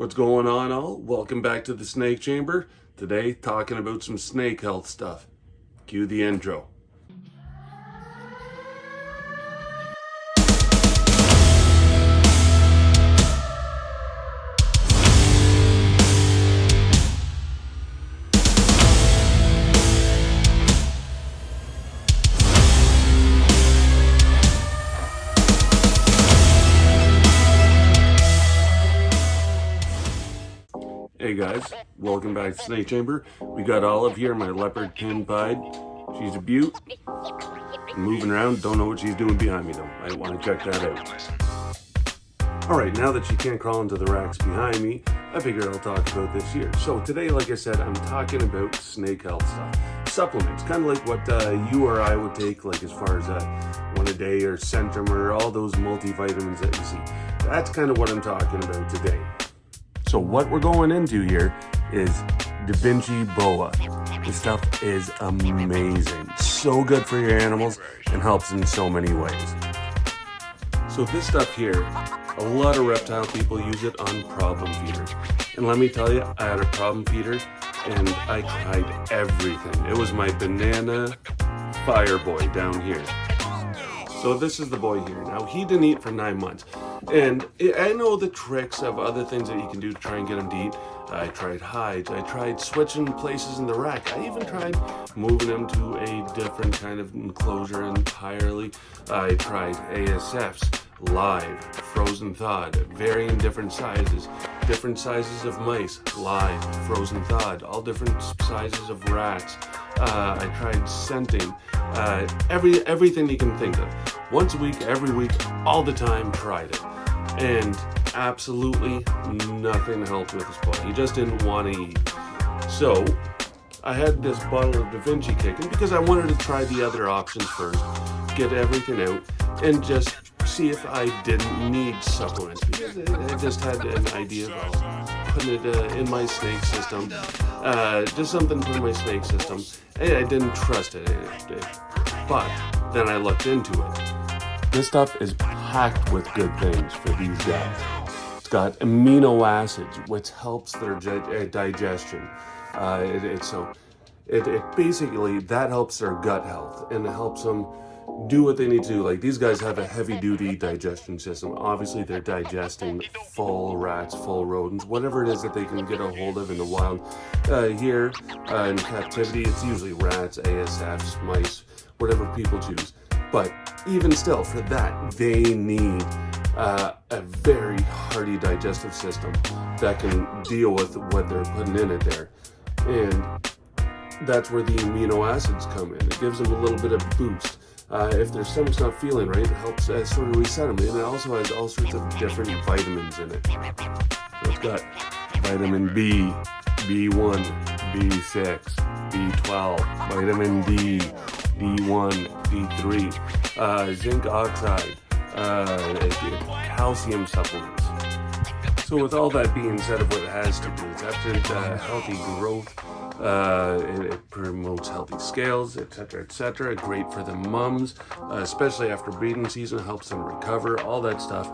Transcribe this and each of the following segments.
What's going on, all? Welcome back to the Snake Chamber. Today, talking about some snake health stuff. Cue the intro. Hey guys, welcome back to Snake Chamber. We got Olive here, my leopard pin pied. She's a beaut. Moving around, don't know what she's doing behind me though. I want to check that out. Alright, now that she can't crawl into the racks behind me, I figured I'll talk about this here. So today, like I said, I'm talking about snake health stuff. Supplements, kind of like what you or I would take, like as far as one a day or Centrum or all those multivitamins that you see. That's kind of what I'm talking about today. So what we're going into here is Da Vinci Boa. This stuff is amazing. So good for your animals and helps in so many ways. So this stuff here, a lot of reptile people use it on problem feeders. And let me tell you, I had a problem feeder and I tried everything. It was my banana fire boy down here. So this is the boy here. Now, he didn't eat for 9 months. And I know the tricks of other things that you can do to try and get him to eat. I tried hides. I tried switching places in the rack. I even tried moving him to a different kind of enclosure entirely. I tried ASFs, live, frozen thawed, varying different sizes of mice, live, frozen thawed, all different sizes of rats. I tried scenting, everything you can think of. Once a week, every week, all the time, tried it. And absolutely nothing helped with this boy. He just didn't want to eat. So I had this bottle of Da Vinci kicking because I wanted to try the other options first, get everything out, and just see if I didn't need supplements, because I just had an idea of putting it in my snake system, just something to put in my snake system, and I didn't trust it. But then I looked into it. This stuff is packed with good things for these guys. It's got amino acids, which helps their digestion. It basically, that helps their gut health, and it helps them do what they need to do. Like, these guys have a heavy-duty digestion system. Obviously, they're digesting full rats, full rodents, whatever it is that they can get a hold of in the wild. Here, in captivity, it's usually rats, ASFs, mice, whatever people choose. But even still, for that, they need a very hardy digestive system that can deal with what they're putting in it there. And that's where the amino acids come in. It gives them a little bit of boost. If their stomach's not feeling right, it helps sort of reset them. And it also has all sorts of different vitamins in it. So it's got vitamin B, B1, B6, B12, vitamin D, D1, D3, zinc oxide, calcium supplements. So with all that being said of what it has to do, it's after healthy growth, it promotes healthy scales, etc., etc. Great for the mums, especially after breeding season, helps them recover, all that stuff.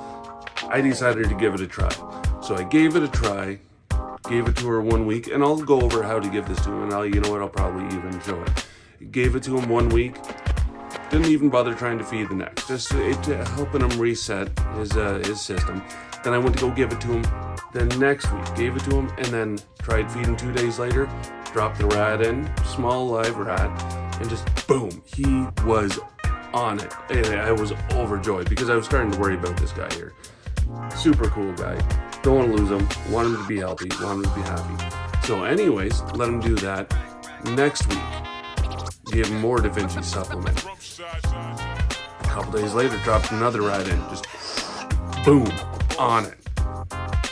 I decided to give it a try. So I gave it a try, gave it to her 1 week, and I'll go over how to give this to him, and I'll probably even show it. Gave it to him 1 week, didn't even bother trying to feed the next, just helping him reset his system. Then I went to go give it to him the next week, gave it to him, and then tried feeding 2 days later, dropped the rat in, small live rat, and just boom, he was on it. And I was overjoyed because I was starting to worry about this guy here. Super cool guy. Don't want to lose him, want him to be healthy, want him to be happy. So anyways, let him do that. Next week, gave him more Da Vinci supplement. A couple days later, dropped another rat in, just boom, on it.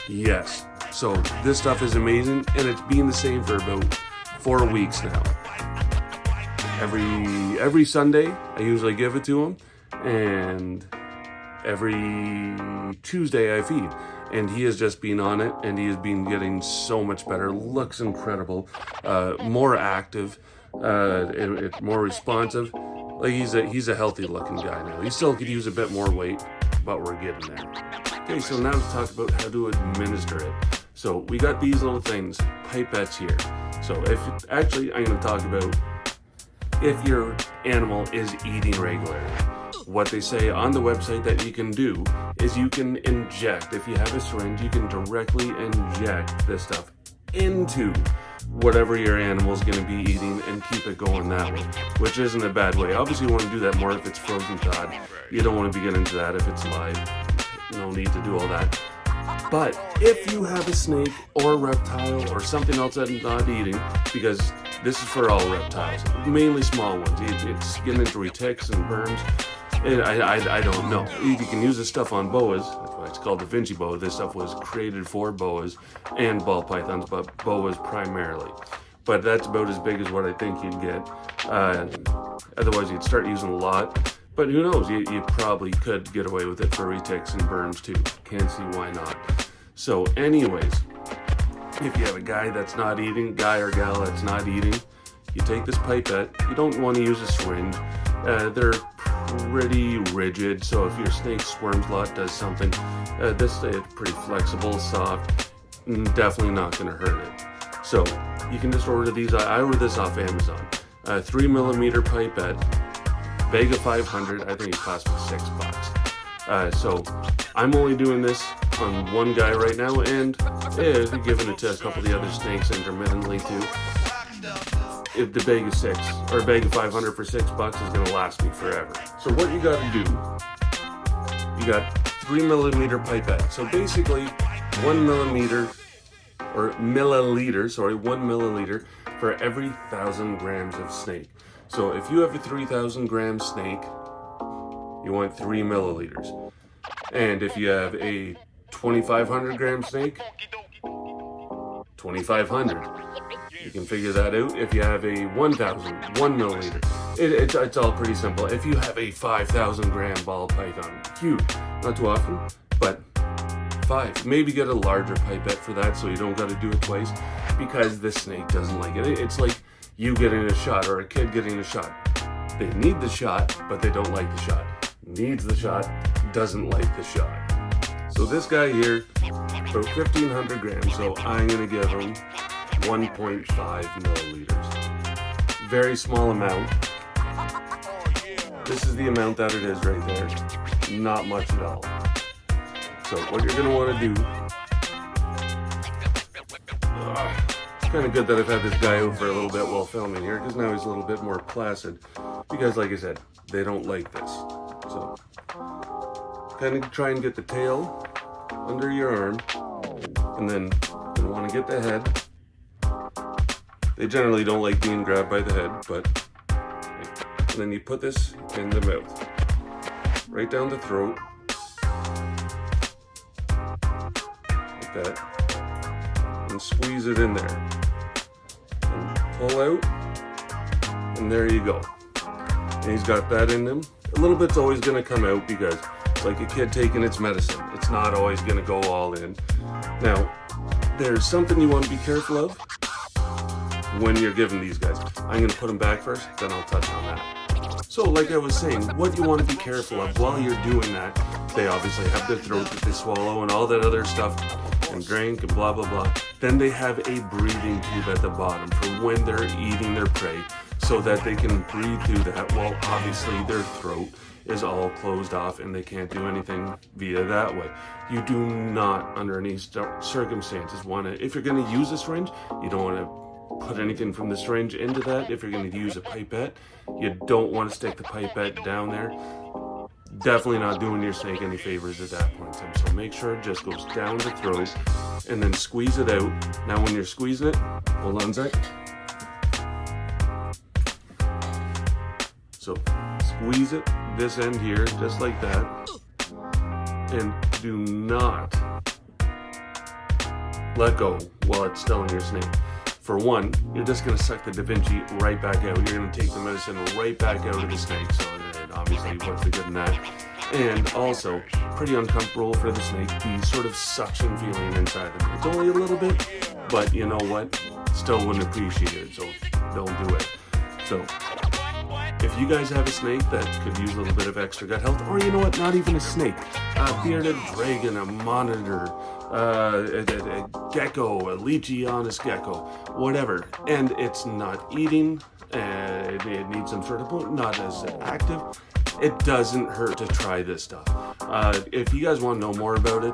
Yes. So this stuff is amazing, and it's been the same for about 4 weeks now. Every Sunday, I usually give it to him, and every Tuesday I feed. And he has just been on it, and he has been getting so much better. Looks incredible, more active, more responsive. Like he's a healthy looking guy now. He still could use a bit more weight, but we're getting there. Okay, so now to talk about how to administer it. So we got these little things, pipettes here. So I'm going to talk about if your animal is eating regularly. What they say on the website that you can do is you can inject, if you have a syringe, you can directly inject this stuff into whatever your animal's going to be eating and keep it going that way, which isn't a bad way. Obviously you want to do that more if it's frozen thawed. You don't want to be getting into that if it's live. No need to do all that. But if you have a snake or a reptile or something else that's not eating, because this is for all reptiles, mainly small ones, it's getting into ticks and worms. I don't know. You can use this stuff on boas. That's why it's called Da Vinci boa. This stuff was created for boas and ball pythons, but boas primarily. But that's about as big as what I think you'd get. Otherwise, you'd start using a lot. But who knows? You probably could get away with it for reticks and burns too. Can't see why not. So anyways, if you have a guy that's not eating, guy or gal that's not eating, you take this pipette. You don't want to use a syringe. They're pretty rigid, so if your snake squirms a lot, does something, this is pretty flexible, soft, definitely not going to hurt it. So you can just order these. I ordered this off Amazon. 3mm pipette, Vega 500. I think it cost me $6. So I'm only doing this on one guy right now, and giving it to a couple of the other snakes intermittently too. If the bag is bag of 500 for $6 is going to last me forever. So what you got to do, you got 3mm pipette. So basically 1 milliliter for every 1,000 grams of snake. So if you have a 3,000 gram snake, you want 3 milliliters. And if you have a 2,500 gram snake, 2,500. You can figure that out. If you have a 1,000, 1 milliliter, it's all pretty simple. If you have a 5,000 gram ball python, huge, not too often, but 5. Maybe get a larger pipette for that so you don't got to do it twice, because the snake doesn't like it. It's like you getting a shot or a kid getting a shot. They need the shot, but they don't like the shot. Needs the shot, doesn't like the shot. So this guy here, about 1,500 grams, so I'm going to give him 1.5 milliliters. Very small amount. This is the amount that it is right there. Not much at all. So what you're going to want to do, it's kind of good that I've had this guy over a little bit while filming here, because now he's a little bit more placid, because like I said, they don't like this. So kind of try and get the tail under your arm, and then you want to get the head. They generally don't like being grabbed by the head, but and then you put this in the mouth, right down the throat, like that, and squeeze it in there, and pull out, and there you go. And he's got that in him. A little bit's always going to come out, because it's like a kid taking its medicine. It's not always going to go all in. Now, there's something you want to be careful of when you're giving these guys. I'm going to put them back first, then I'll touch on that. So like I was saying, what you want to be careful of while you're doing that, they obviously have their throat that they swallow and all that other stuff, and drink and blah blah blah. Then they have a breathing tube at the bottom for when they're eating their prey, so that they can breathe through that, while obviously their throat is all closed off and they can't do anything via that way. You do not, under any circumstances, want to, if you're going to use a syringe, you don't want to put anything from the syringe into that. If you're going to use a pipette, you don't want to stick the pipette down there. Definitely not doing your snake any favors at that point in time. So make sure it just goes down the throat and then squeeze it out. Now when you're squeezing it, hold on a sec. So squeeze it, this end here, just like that. And do not let go while it's still in your snake. For one, you're just going to suck the Da Vinci right back out. You're going to take the medicine right back out of the snake. So it obviously what's the good in that. And also, pretty uncomfortable for the snake, the sort of suction feeling inside them. It's only a little bit, but you know what? Still wouldn't appreciate it, so don't do it. So if you guys have a snake that could use a little bit of extra gut health, or you know what, not even a snake, a bearded dragon, a monitor, a gecko, a Legionna's gecko, whatever, and it's not eating, it needs some sort of, not as active, it doesn't hurt to try this stuff. If you guys want to know more about it,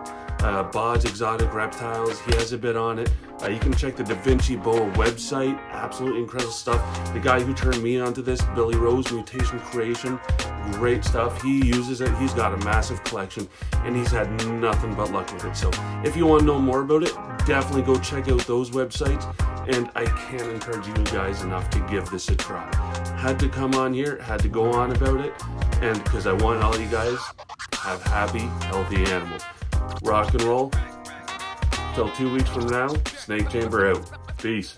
Bod's Exotic Reptiles, he has a bit on it. You can check the Da Vinci Boa website, absolutely incredible stuff. The guy who turned me onto this, Billy Rose, Mutation Creation, great stuff. He uses it, he's got a massive collection, and he's had nothing but luck with it. So if you want to know more about it, definitely go check out those websites, and I can't encourage you guys enough to give this a try. Had to come on here, had to go on about it, and because I want all you guys to have happy, healthy animals. Rock and roll. Till 2 weeks from now, Snake Chamber out. Peace.